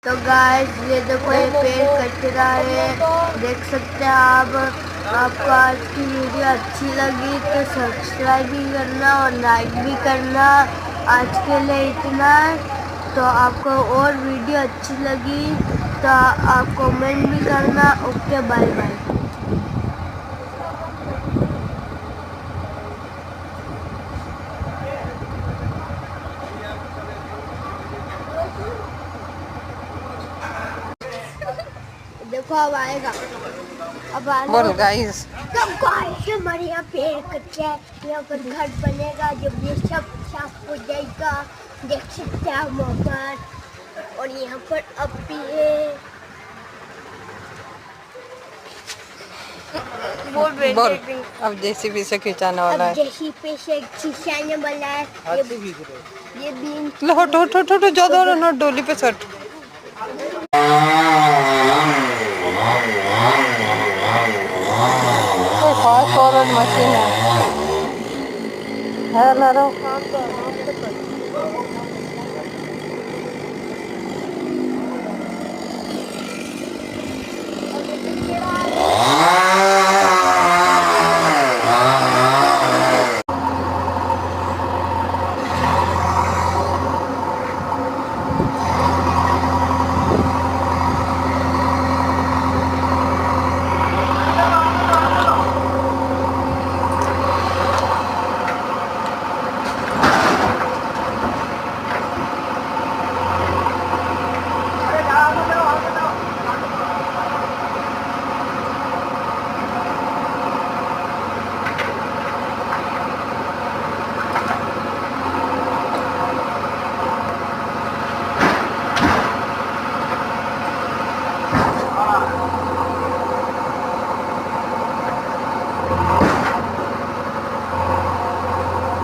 तो गाइस ये देखो ये पेड़ कट रहा है, देख सकते हैं आप। आपको आज की वीडियो अच्छी लगी तो सब्सक्राइब भी करना और लाइक भी करना। आज के लिए इतना। तो आपको और वीडियो अच्छी लगी तो आप कमेंट भी करना। Okay, bye bye. देखो अब आएगा, अब आना। बोल गाइस, तो गाइस हमारे यहाँ पेड़ कच्चा है, यहाँ पर घर बनेगा जब ये सब साफ हो जाएगा। देख सकते हैं आप वहाँ पर, और यहाँ पर अब भी है। बोल अब जेसीबी से खिंचाने वाला है। जेसीबी से खिंचाने वाला है। ये बीन लो हट हट हट हट, ज्यादा ना डोली पे सट। फास्ट फॉरवर्ड मशीन है ना रो।